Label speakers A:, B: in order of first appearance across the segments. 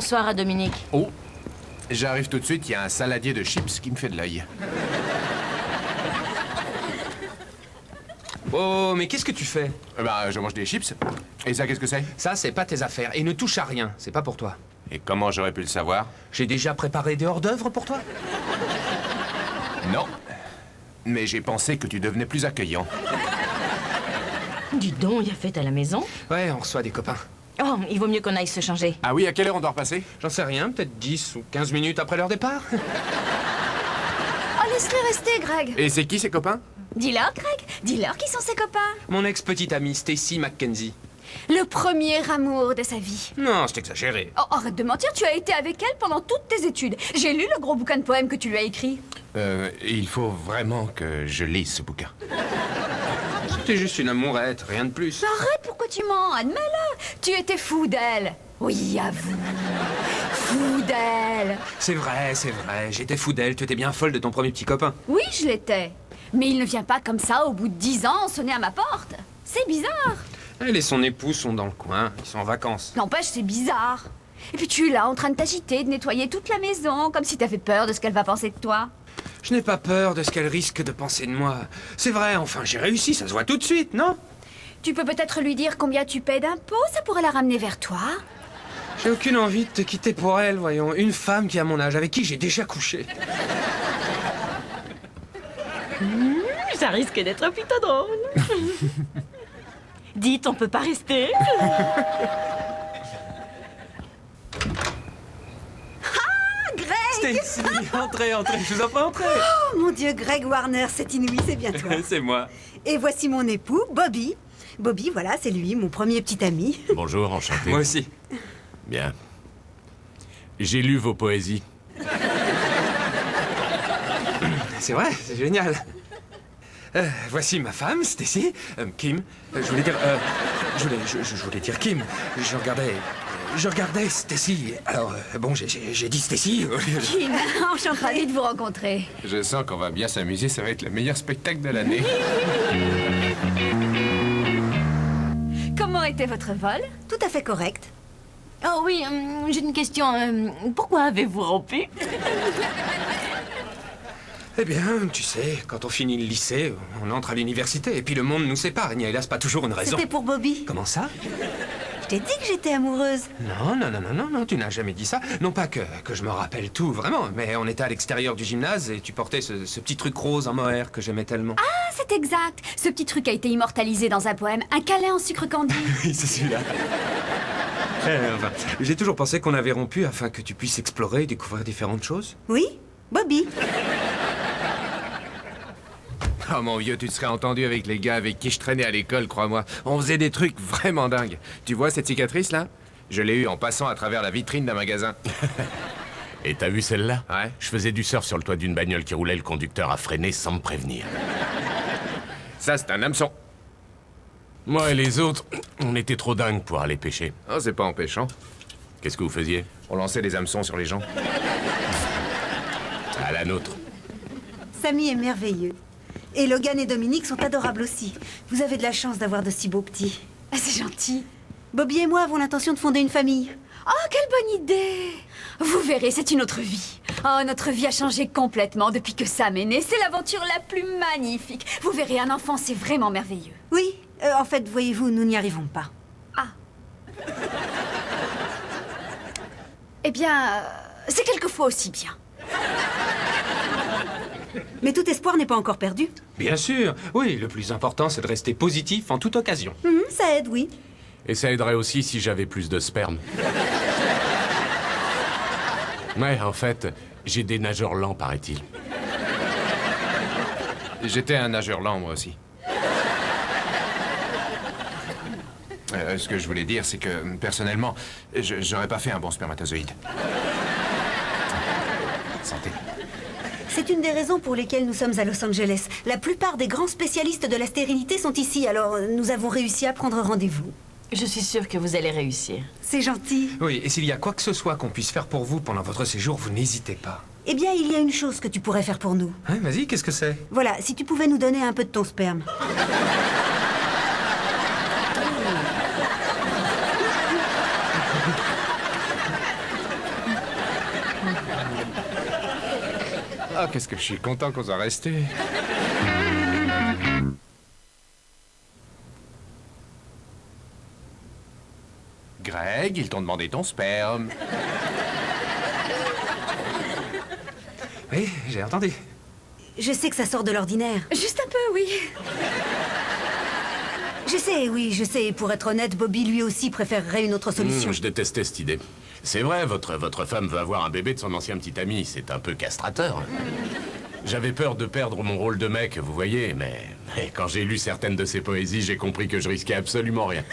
A: Bonsoir à Dominique.
B: Oh, j'arrive tout de suite, il y a un saladier de chips qui me fait de l'œil.
C: Oh, mais qu'est-ce que tu fais?
B: Je mange des chips. Et ça, qu'est-ce que c'est?
C: Ça, c'est pas tes affaires. Et ne touche à rien, c'est pas pour toi.
B: Et comment j'aurais pu le savoir?
C: J'ai déjà préparé des hors-d'œuvre pour toi.
B: Non. Mais j'ai pensé que tu devenais plus accueillant.
A: Dis donc, il y a fête à la maison.
C: Ouais, on reçoit des copains.
A: Oh, il vaut mieux qu'on aille se changer.
B: Ah oui, à quelle heure on doit repasser?
C: J'en sais rien, peut-être 10 ou 15 minutes après leur départ.
D: Oh, laisse-les rester, Greg.
B: Et c'est qui ces copains?
D: Dis-leur, Greg. Dis-leur qui sont ses copains.
C: Mon ex-petite amie, Stacy McKenzie.
D: Le premier amour de sa vie.
C: Non, c'est exagéré.
D: Oh, arrête de mentir, tu as été avec elle pendant toutes tes études. J'ai lu le gros bouquin de poèmes que tu lui as écrit.
B: Il faut vraiment que je lise ce bouquin.
C: C'était juste une amourette, rien de plus.
D: Arrête, pourquoi tu mens? Admets-le. Tu étais fou d'elle. Oui, avoue. Fou d'elle.
C: C'est vrai, j'étais fou d'elle, tu étais bien folle de ton premier petit copain.
D: Oui, je l'étais. Mais il ne vient pas comme ça, au bout de 10 ans, sonner à ma porte. C'est bizarre.
C: Elle et son époux sont dans le coin, ils sont en vacances.
D: N'empêche, c'est bizarre. Et puis tu es là, en train de t'agiter, de nettoyer toute la maison, comme si t'avais peur de ce qu'elle va penser de toi.
C: Je n'ai pas peur de ce qu'elle risque de penser de moi. C'est vrai, enfin, j'ai réussi, ça se voit tout de suite, non?
D: Tu peux peut-être lui dire combien tu paies d'impôts, ça pourrait la ramener vers toi.
C: J'ai aucune envie de te quitter pour elle, voyons. Une femme qui a mon âge, avec qui j'ai déjà couché.
A: Ça risque d'être plutôt drôle. Dites, on peut pas rester.
C: Stacy, entrez, je vous en prie, entrez.
E: Oh mon Dieu, Greg Warner, c'est inouï, c'est bien toi.
C: C'est moi.
E: Et voici mon époux, Bobby. Bobby, voilà, c'est lui, mon premier petit ami.
F: Bonjour, enchanté.
C: Moi aussi.
F: Bien. J'ai lu vos poésies.
C: C'est vrai, c'est génial. Voici ma femme, Stacy, Kim. Je voulais dire Kim. Je regardais Stacy. Alors, bon, j'ai dit Stacy.
D: Kim, enchantée de vous rencontrer.
B: Je sens qu'on va bien s'amuser, ça va être le meilleur spectacle de l'année.
D: Comment était votre vol?
E: Tout à fait correct.
A: Oh oui, j'ai une question. Pourquoi avez-vous rompu?
C: Eh bien, tu sais, quand on finit le lycée, on entre à l'université, et puis le monde nous sépare. Il n'y a hélas pas toujours une raison.
E: C'était pour Bobby.
C: Comment ça?
E: Je t'ai dit que j'étais amoureuse.
C: Non, tu n'as jamais dit ça. Non pas que je me rappelle tout, vraiment, mais on était à l'extérieur du gymnase et tu portais ce petit truc rose en mohair que j'aimais tellement.
D: Ah, c'est exact. Ce petit truc a été immortalisé dans un poème, un câlin en sucre candi.
C: Oui, c'est celui-là. Enfin, j'ai toujours pensé qu'on avait rompu afin que tu puisses explorer et découvrir différentes choses.
E: Oui, Bobby.
B: Oh mon vieux, tu te serais entendu avec les gars avec qui je traînais à l'école, crois-moi. On faisait des trucs vraiment dingues. Tu vois cette cicatrice là? Je l'ai eue en passant à travers la vitrine d'un magasin.
F: Et t'as vu celle-là?
B: Ouais.
F: Je faisais du surf sur le toit d'une bagnole qui roulait, le conducteur a freiné sans me prévenir.
B: Ça, c'est un hameçon.
F: Moi et les autres, on était trop dingues pour aller pêcher.
B: Oh, c'est pas empêchant.
F: Qu'est-ce que vous faisiez?
B: On lançait des hameçons sur les gens.
F: À la nôtre.
E: Samy est merveilleux. Et Logan et Dominique sont adorables aussi. Vous avez de la chance d'avoir de si beaux petits.
D: Ah, c'est gentil.
E: Bobby et moi avons l'intention de fonder une famille.
D: Oh, quelle bonne idée! Vous verrez, c'est une autre vie. Oh, notre vie a changé complètement depuis que Sam est né. C'est l'aventure la plus magnifique. Vous verrez, un enfant, c'est vraiment merveilleux.
E: Oui, en fait, voyez-vous, nous n'y arrivons pas.
D: Eh bien, c'est quelquefois aussi bien.
E: Mais tout espoir n'est pas encore perdu.
C: Bien sûr, oui, le plus important, c'est de rester positif en toute occasion.
E: Ça aide, oui.
F: Et ça aiderait aussi si j'avais plus de sperme. Ouais, en fait, j'ai des nageurs lents, paraît-il.
B: J'étais un nageur lent, moi aussi. Ce que je voulais dire, c'est que, personnellement, j'aurais pas fait un bon spermatozoïde. Santé.
E: C'est une des raisons pour lesquelles nous sommes à Los Angeles. La plupart des grands spécialistes de la stérilité sont ici, alors nous avons réussi à prendre rendez-vous.
A: Je suis sûre que vous allez réussir.
E: C'est gentil.
C: Oui, et s'il y a quoi que ce soit qu'on puisse faire pour vous pendant votre séjour, vous n'hésitez pas.
E: Eh bien, il y a une chose que tu pourrais faire pour nous.
C: Hein, vas-y, qu'est-ce que c'est?
E: Voilà, si tu pouvais nous donner un peu de ton sperme.
B: Ah, qu'est-ce que je suis content qu'on soit restés. Greg, ils t'ont demandé ton sperme.
C: Oui, j'ai entendu.
E: Je sais que ça sort de l'ordinaire.
D: Juste un peu, oui.
E: Je sais, oui, je sais. Pour être honnête, Bobby lui aussi préférerait une autre solution.
F: Je détestais cette idée. C'est vrai, votre femme veut avoir un bébé de son ancien petit ami. C'est un peu castrateur. J'avais peur de perdre mon rôle de mec, vous voyez, mais quand j'ai lu certaines de ses poésies, j'ai compris que je risquais absolument rien.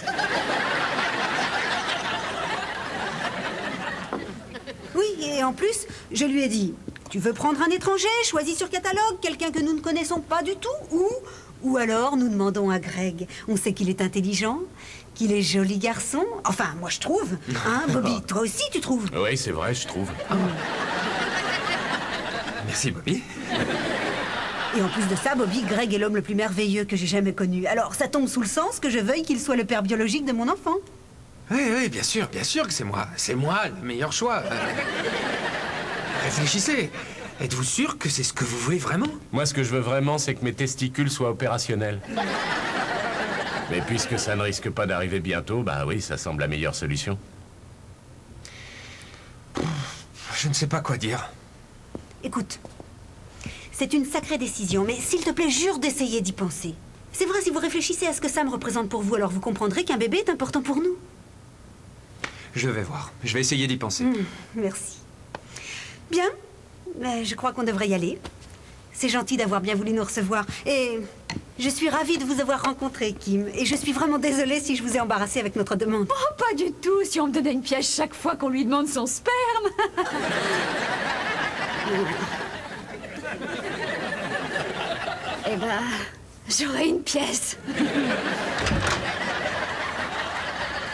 E: Oui, et en plus, je lui ai dit, tu veux prendre un étranger, choisis sur catalogue, quelqu'un que nous ne connaissons pas du tout, ou alors nous demandons à Greg. On sait qu'il est intelligent, qu'il est joli garçon. Enfin, moi je trouve. Hein, Bobby, toi aussi tu trouves?
F: Oui, c'est vrai, je trouve.
C: Merci, Bobby.
E: Et en plus de ça, Bobby, Greg est l'homme le plus merveilleux que j'ai jamais connu. Alors ça tombe sous le sens que je veuille qu'il soit le père biologique de mon enfant.
C: Oui, bien sûr que c'est moi. C'est moi le meilleur choix. Réfléchissez. Êtes-vous sûr que c'est ce que vous voulez vraiment?
F: Moi, ce que je veux vraiment, c'est que mes testicules soient opérationnels. Mais puisque ça ne risque pas d'arriver bientôt, bah oui, ça semble la meilleure solution.
C: Je ne sais pas quoi dire.
E: Écoute, c'est une sacrée décision, mais s'il te plaît, jure d'essayer d'y penser. C'est vrai, si vous réfléchissez à ce que ça me représente pour vous, alors vous comprendrez qu'un bébé est important pour nous.
C: Je vais voir. Je vais essayer d'y penser.
E: Merci. Bien, mais je crois qu'on devrait y aller. C'est gentil d'avoir bien voulu nous recevoir. Et je suis ravie de vous avoir rencontré, Kim. Et je suis vraiment désolée si je vous ai embarrassé avec notre demande.
D: Oh, pas du tout, si on me donnait une pièce chaque fois qu'on lui demande son sperme. Eh ben, j'aurais une pièce.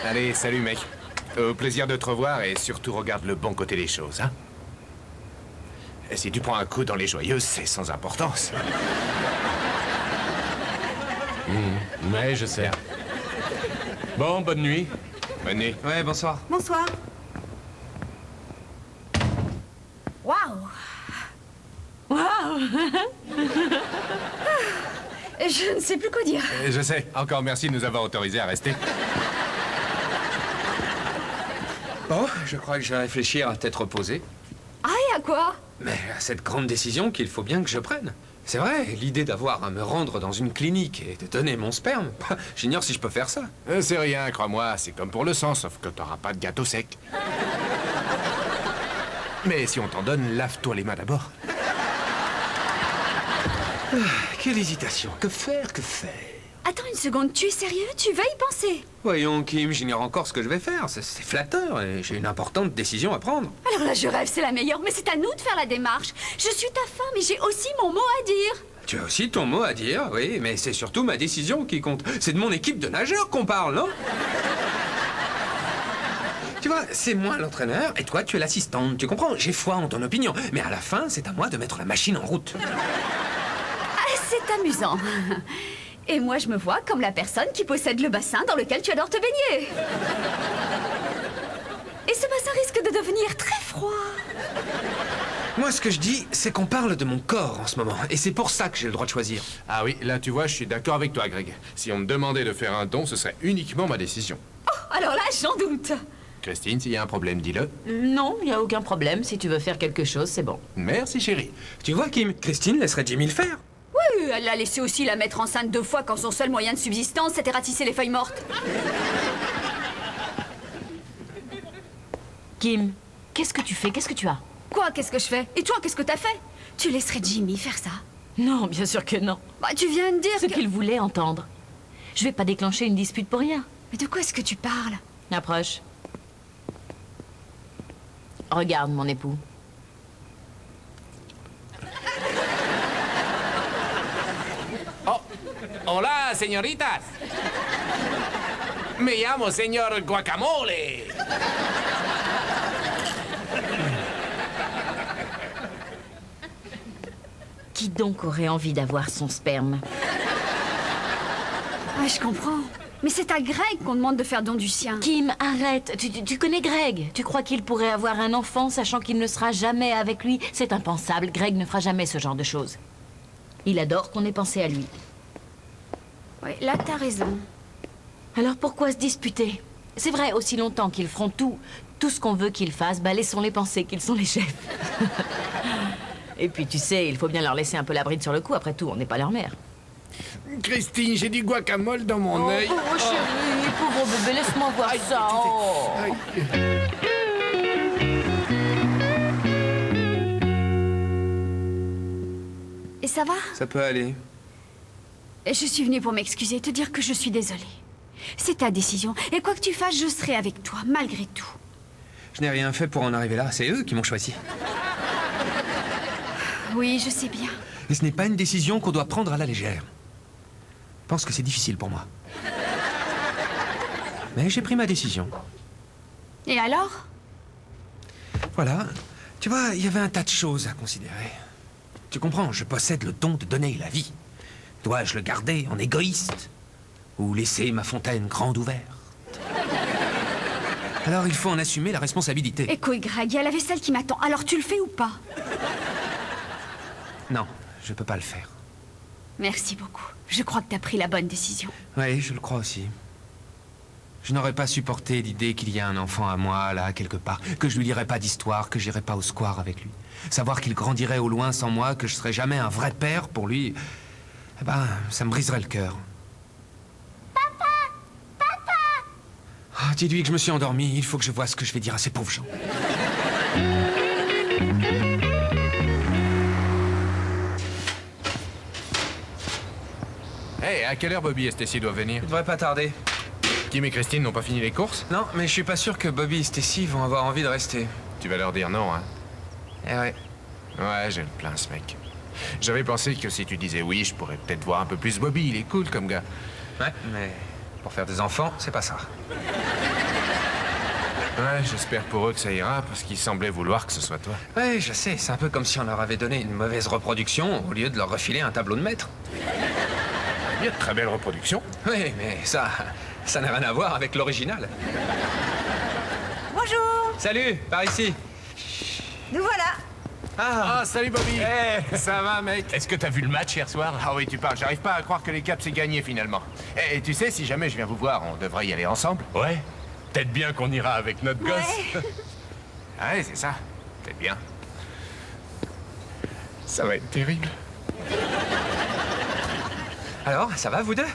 B: Allez, salut, mec. Au plaisir de te revoir et surtout regarde le bon côté des choses, hein. Et si tu prends un coup dans les joyeuses, c'est sans importance.
F: Mais je sais. Bon, bonne nuit.
B: Bonne nuit.
C: Ouais, bonsoir.
E: Bonsoir.
D: Waouh. Je ne sais plus quoi dire.
B: Je sais. Encore merci de nous avoir autorisés à rester.
C: Bon, je crois que je vais réfléchir à tête reposée.
D: Ah, et à quoi?
C: Mais à cette grande décision qu'il faut bien que je prenne. C'est vrai, l'idée d'avoir à me rendre dans une clinique et de donner mon sperme, j'ignore si je peux faire ça.
B: C'est rien, crois-moi. C'est comme pour le sang, sauf que t'auras pas de gâteau sec. Mais si on t'en donne, lave-toi les mains d'abord.
C: Quelle hésitation. Que faire?
D: Attends une seconde, tu es sérieux? Tu vas y penser?
C: Voyons, Kim, j'ignore encore ce que je vais faire. C'est flatteur et j'ai une importante décision à prendre.
D: Alors là, je rêve, c'est la meilleure, mais c'est à nous de faire la démarche. Je suis ta femme et j'ai aussi mon mot à dire.
C: Tu as aussi ton mot à dire, oui, mais c'est surtout ma décision qui compte. C'est de mon équipe de nageurs qu'on parle, non? Tu vois, c'est moi l'entraîneur et toi tu es l'assistante, tu comprends? J'ai foi en ton opinion, mais à la fin, c'est à moi de mettre la machine en route.
D: Ah, c'est amusant. Et moi, je me vois comme la personne qui possède le bassin dans lequel tu adores te baigner. Et ce bassin risque de devenir très froid.
C: Moi, ce que je dis, c'est qu'on parle de mon corps en ce moment, et c'est pour ça que j'ai le droit de choisir.
B: Ah oui, là, tu vois, je suis d'accord avec toi, Greg. Si on me demandait de faire un don, ce serait uniquement ma décision.
D: Oh, alors là, j'en doute.
B: Christine, s'il y a un problème, dis-le.
A: Non, il n'y a aucun problème. Si tu veux faire quelque chose, c'est bon.
B: Merci, chérie.
C: Tu vois, Kim, Christine laisserait Jimmy le faire.
D: Oui, elle l'a laissé aussi la mettre enceinte 2 fois quand son seul moyen de subsistance, c'était ratisser les feuilles mortes.
A: Kim, qu'est-ce que tu fais? Qu'est-ce que tu as?
D: Quoi, qu'est-ce que je fais? Et toi, qu'est-ce que t'as fait? Tu laisserais Jimmy faire ça?
A: Non, bien sûr que non.
D: Bah, tu viens de dire
A: Ce
D: que...
A: qu'il voulait entendre. Je vais pas déclencher une dispute pour rien.
D: Mais de quoi est-ce que tu parles?
A: Approche. Regarde mon époux.
B: Hola, señoritas. Me llamo señor Guacamole.
A: Qui donc aurait envie d'avoir son sperme?
D: Ouais, je comprends. Mais c'est à Greg qu'on demande de faire don du sien.
A: Kim, arrête. Tu connais Greg. Tu crois qu'il pourrait avoir un enfant sachant qu'il ne sera jamais avec lui? C'est impensable. Greg ne fera jamais ce genre de choses. Il adore qu'on ait pensé à lui.
D: Oui, là, t'as raison.
A: Alors pourquoi se disputer? C'est vrai, aussi longtemps qu'ils feront tout ce qu'on veut qu'ils fassent, bah laissons-les penser qu'ils sont les chefs. Et puis tu sais, il faut bien leur laisser un peu la bride sur le cou, après tout, on n'est pas leur mère.
B: Christine, j'ai du guacamole dans mon œil.
A: Oh chérie, pauvre bébé, laisse-moi voir ça. Oh.
D: Et ça va?
C: Ça peut aller.
D: Je suis venue pour m'excuser, te dire que je suis désolée. C'est ta décision, et quoi que tu fasses, je serai avec toi, malgré tout.
C: Je n'ai rien fait pour en arriver là, c'est eux qui m'ont choisi.
D: Oui, je sais bien.
C: Et ce n'est pas une décision qu'on doit prendre à la légère. Je pense que c'est difficile pour moi. Mais j'ai pris ma décision.
D: Et alors?
C: Voilà. Tu vois, il y avait un tas de choses à considérer. Tu comprends, je possède le don de donner la vie. Dois-je le garder en égoïste? Ou laisser ma fontaine grande ouverte? Alors il faut en assumer la responsabilité.
D: Écoute, Greg, il y a la vaisselle qui m'attend. Alors tu le fais ou pas?
C: Non, je peux pas le faire.
D: Merci beaucoup. Je crois que t'as pris la bonne décision.
C: Oui, je le crois aussi. Je n'aurais pas supporté l'idée qu'il y a un enfant à moi, là, quelque part, que je lui lirais pas d'histoire, que j'irais pas au square avec lui. Savoir qu'il grandirait au loin sans moi, que je serais jamais un vrai père pour lui, eh ben, ça me briserait le cœur. Ah, dis-lui que je me suis endormi. Il faut que je voie ce que je vais dire à ces pauvres gens.
B: Hey, à quelle heure Bobby et Stacy doivent venir?
C: Il devrait pas tarder.
B: Kim et Christine n'ont pas fini les courses?
C: Non, mais je suis pas sûr que Bobby et Stacy vont avoir envie de rester.
B: Tu vas leur dire non, hein?
C: Eh ouais.
B: Ouais, j'ai le plein, ce mec. J'avais pensé que si tu disais oui, je pourrais peut-être voir un peu plus Bobby. Il est cool comme gars.
C: Ouais, mais pour faire des enfants, c'est pas ça.
B: Ouais, j'espère pour eux que ça ira, parce qu'ils semblaient vouloir que ce soit toi.
C: Ouais, je sais, c'est un peu comme si on leur avait donné une mauvaise reproduction au lieu de leur refiler un tableau de maître.
B: Il y a de très belles reproductions.
C: Oui, mais ça n'a rien à voir avec l'original.
E: Bonjour.
C: Salut, par ici.
E: Nous voilà.
B: Ah, salut Bobby. Ça va, mec?
F: Est-ce que t'as vu le match hier soir?
B: Ah oui, tu parles. J'arrive pas à croire que les Caps aient gagné, finalement. Et tu sais, si jamais je viens vous voir, on devrait y aller ensemble.
F: Ouais. Peut-être bien qu'on ira avec notre gosse.
B: Ouais, c'est ça. C'est bien. Ça va être terrible.
C: Alors, ça va, vous deux?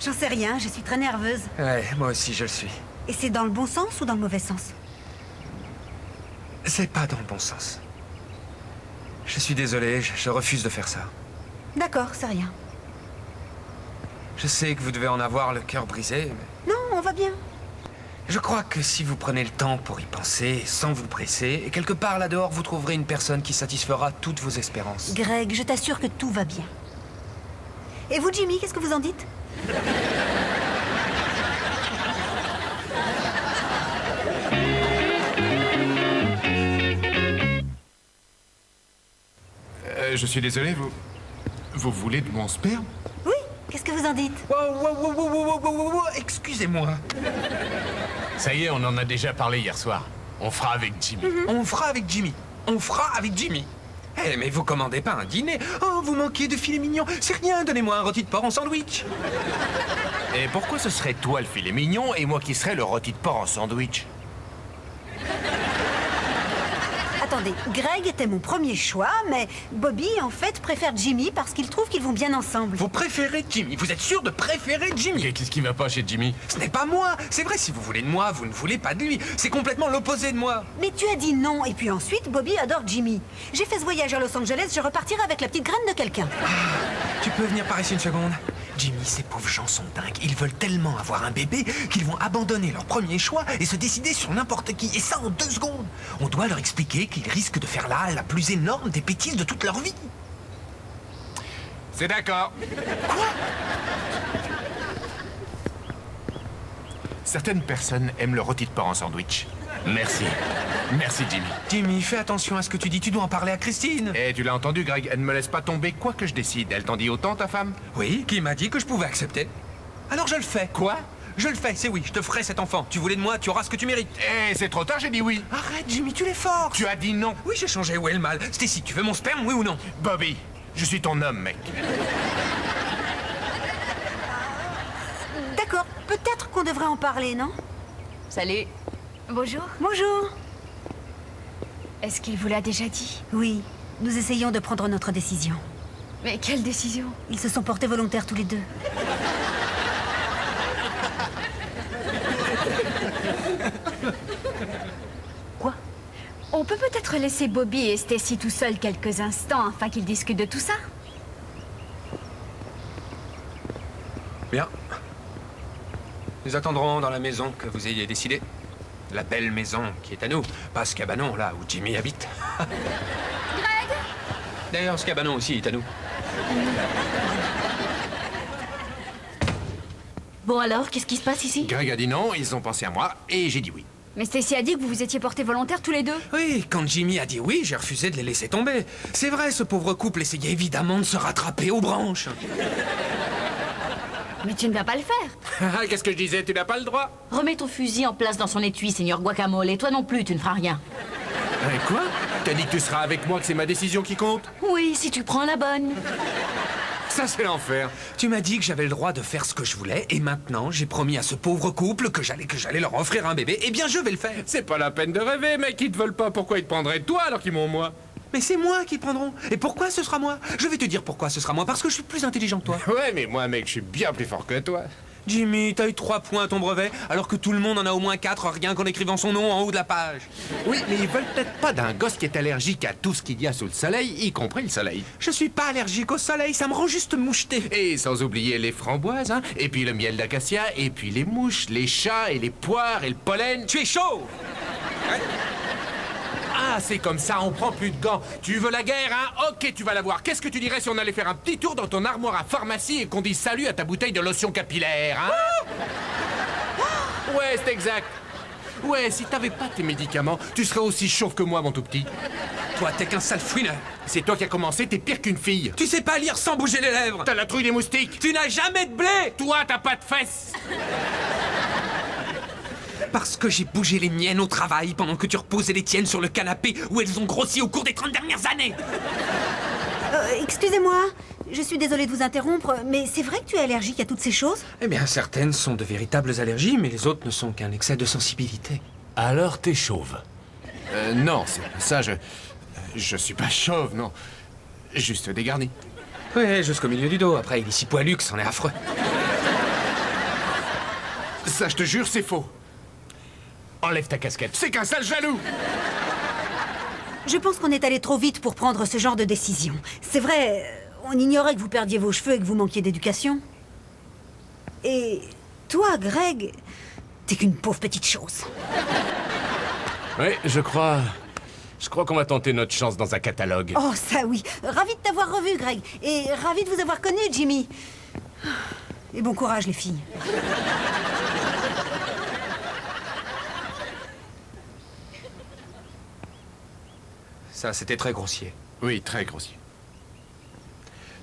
E: J'en sais rien, je suis très nerveuse.
C: Ouais, moi aussi, je le suis.
E: Et c'est dans le bon sens ou dans le mauvais sens?
C: C'est pas dans le bon sens. Je suis désolé, je refuse de faire ça.
E: D'accord, c'est rien.
C: Je sais que vous devez en avoir le cœur brisé, mais...
E: Non, on va bien.
C: Je crois que si vous prenez le temps pour y penser, sans vous presser, et quelque part là-dehors, vous trouverez une personne qui satisfera toutes vos espérances.
E: Greg, je t'assure que tout va bien. Et vous, Jimmy, qu'est-ce que vous en dites?
B: Je suis désolé, vous voulez de mon sperme?
E: Oui, qu'est-ce que vous en dites?
C: Wow, excusez-moi.
F: Ça y est, on en a déjà parlé hier soir. On fera avec Jimmy.
C: On fera avec Jimmy. On fera avec Jimmy. Eh, mais vous commandez pas un dîner. Oh, vous manquez de filet mignon. C'est rien, donnez-moi un rôti de porc en sandwich.
B: Et pourquoi ce serait toi le filet mignon et moi qui serais le rôti de porc en sandwich?
E: Attendez, Greg était mon premier choix, mais Bobby, en fait, préfère Jimmy parce qu'il trouve qu'ils vont bien ensemble.
C: Vous préférez Jimmy. Vous êtes sûr de préférer Jimmy?
F: Et qu'est-ce qui va pas chez Jimmy?
C: Ce n'est pas moi. C'est vrai, si vous voulez de moi, vous ne voulez pas de lui. C'est complètement l'opposé de moi.
E: Mais tu as dit non, et puis ensuite, Bobby adore Jimmy. J'ai fait ce voyage à Los Angeles, je repartirai avec la petite graine de quelqu'un.
C: Tu peux venir par ici une seconde? Jimmy, ces pauvres gens sont dingues. Ils veulent tellement avoir un bébé qu'ils vont abandonner leur premier choix et se décider sur n'importe qui. Et ça en 2 secondes. On doit leur expliquer qu'ils risquent de faire là la plus énorme des bêtises de toute leur vie.
B: C'est d'accord.
C: Quoi?
B: Certaines personnes aiment le rôti de porc en sandwich.
F: Merci. Merci, Jimmy.
C: Jimmy, fais attention à ce que tu dis. Tu dois en parler à Christine.
B: Et tu l'as entendu, Greg, elle ne me laisse pas tomber quoi que je décide. Elle t'en dit autant, ta femme?
C: Oui, qui m'a dit que je pouvais accepter. Alors je le fais.
B: Quoi?
C: Je le fais, c'est oui, je te ferai cet enfant. Tu voulais de moi, tu auras ce que tu mérites.
B: Eh, c'est trop tard, j'ai dit oui.
C: Arrête, Jimmy, tu les forces.
B: Tu as dit non.
C: Oui, j'ai changé, où est le mal? Stacy, tu veux mon sperme, oui ou non?
B: Bobby, je suis ton homme, mec.
E: D'accord, peut-être qu'on devrait en parler, non?
A: Salut.
D: Bonjour.
E: Bonjour.
D: Est-ce qu'il vous l'a déjà dit?
E: Oui, nous essayons de prendre notre décision.
D: Mais quelle décision?
E: Ils se sont portés volontaires tous les deux. Quoi?
D: On peut peut-être laisser Bobby et Stacy tout seuls quelques instants afin qu'ils discutent de tout ça?
C: Bien. Nous attendrons dans la maison que vous ayez décidé. La belle maison qui est à nous. Pas ce cabanon, là, où Jimmy habite.
D: Greg!
C: D'ailleurs, ce cabanon aussi est à nous.
A: Bon alors, qu'est-ce qui se passe ici?
B: Greg a dit non, ils ont pensé à moi, et j'ai dit oui.
D: Mais Stacy a dit que vous vous étiez portés volontaires tous les deux.
C: Oui, quand Jimmy a dit oui, j'ai refusé de les laisser tomber. C'est vrai, ce pauvre couple essayait évidemment de se rattraper aux branches.
D: Mais tu ne vas pas le faire.
B: Qu'est-ce que je disais? Tu n'as pas le droit?
A: Remets ton fusil en place dans son étui, Seigneur Guacamole. Et toi non plus, tu ne feras rien.
B: Quoi? T'as dit que tu seras avec moi, que c'est ma décision qui compte?
A: Oui, si tu prends la bonne.
B: Ça, c'est l'enfer.
C: Tu m'as dit que j'avais le droit de faire ce que je voulais, et maintenant, j'ai promis à ce pauvre couple que j'allais leur offrir un bébé. Eh bien, je vais le faire.
B: C'est pas la peine de rêver, mec. Ils te veulent pas. Pourquoi ils te prendraient toi alors qu'ils m'ont moi?
C: Mais c'est moi qui prendront. Et pourquoi ce sera moi? Je vais te dire pourquoi ce sera moi, parce que je suis plus intelligent que toi.
B: Ouais, mais moi, mec, je suis bien plus fort que toi.
C: Jimmy, t'as eu 3 points à ton brevet, alors que tout le monde en a au moins 4, rien qu'en écrivant son nom en haut de la page.
B: Oui, mais ils veulent peut-être pas d'un gosse qui est allergique à tout ce qu'il y a sous le soleil, y compris le soleil.
C: Je suis pas allergique au soleil, ça me rend juste moucheté.
B: Et sans oublier les framboises, hein, et puis le miel d'acacia, et puis les mouches, les chats, et les poires, et le pollen.
C: Tu es chaud?
B: Ah, c'est comme ça, on prend plus de gants. Tu veux la guerre, hein? Ok, tu vas la voir. Qu'est-ce que tu dirais si on allait faire un petit tour dans ton armoire à pharmacie et qu'on dise salut à ta bouteille de lotion capillaire, hein? Ouais, c'est exact. Ouais, si t'avais pas tes médicaments, tu serais aussi chauve que moi, mon tout petit.
C: Toi, t'es qu'un sale fouineur.
B: C'est toi qui as commencé, t'es pire qu'une fille.
C: Tu sais pas lire sans bouger les lèvres.
B: T'as la trouille des moustiques.
C: Tu n'as jamais de blé.
B: Toi, t'as pas de fesses.
C: Parce que j'ai bougé les miennes au travail pendant que tu reposais les tiennes sur le canapé où elles ont grossi au cours des 30 dernières années.
E: Excusez-moi, je suis désolée de vous interrompre, mais c'est vrai que tu es allergique à toutes ces choses?
C: Eh bien, certaines sont de véritables allergies, mais les autres ne sont qu'un excès de sensibilité.
F: Alors t'es chauve.
B: Non, c'est ça, je suis pas chauve, non. Juste dégarni.
C: Oui, jusqu'au milieu du dos. Après, il est si poilu que c'en est affreux.
B: Ça, je te jure, c'est faux.
F: Enlève ta casquette.
B: C'est qu'un sale jaloux.
E: Je pense qu'on est allé trop vite pour prendre ce genre de décision. C'est vrai, on ignorait que vous perdiez vos cheveux et que vous manquiez d'éducation. Et toi, Greg, t'es qu'une pauvre petite chose.
F: Oui, je crois qu'on va tenter notre chance dans un catalogue.
E: Oh, ça oui. Ravi de t'avoir revu, Greg. Et ravi de vous avoir connu, Jimmy. Et bon courage, les filles.
C: Ça, c'était très grossier.
B: Oui, très grossier.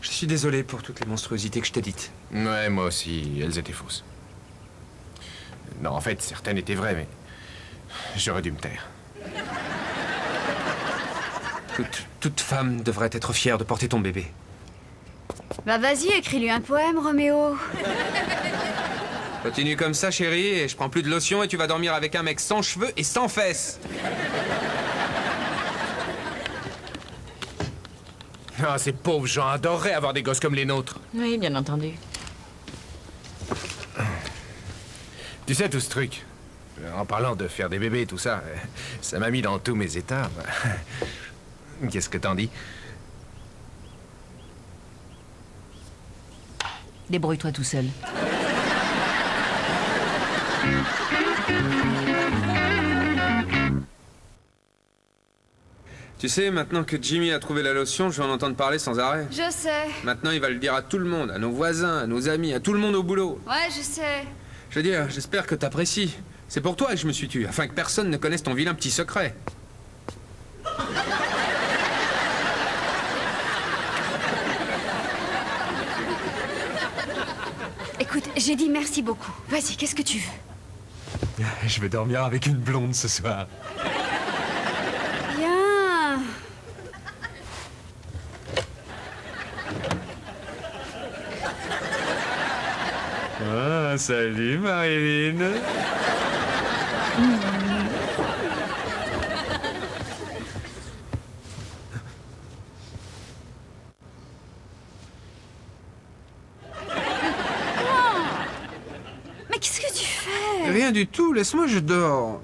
C: Je suis désolé pour toutes les monstruosités que je t'ai dites.
B: Ouais, moi aussi, elles étaient fausses. Non, en fait, certaines étaient vraies, mais j'aurais dû me taire.
C: Toute femme devrait être fière de porter ton bébé.
D: Bah vas-y, écris-lui un poème, Roméo.
C: Continue comme ça, chérie, et je prends plus de lotion et tu vas dormir avec un mec sans cheveux et sans fesses.
B: Ah, ces pauvres gens adoreraient avoir des gosses comme les nôtres.
A: Oui, bien entendu.
B: Tu sais, tout ce truc, en parlant de faire des bébés et tout ça, ça m'a mis dans tous mes états. Qu'est-ce que t'en dis?
A: Débrouille-toi tout seul.
C: Tu sais, maintenant que Jimmy a trouvé la lotion, je vais en entendre parler sans arrêt.
D: Je sais.
C: Maintenant, il va le dire à tout le monde, à nos voisins, à nos amis, à tout le monde au boulot.
D: Ouais, je sais.
C: Je veux dire, j'espère que t'apprécies. C'est pour toi que je me suis tué, afin que personne ne connaisse ton vilain petit secret.
D: Écoute, Écoute, j'ai dit merci beaucoup. Vas-y, qu'est-ce que tu veux?
C: Je vais dormir avec une blonde ce soir.
D: Bien.
C: Ah, salut Marilyn.
D: Mais qu'est-ce que tu fais?
C: Rien du tout, laisse-moi, je dors.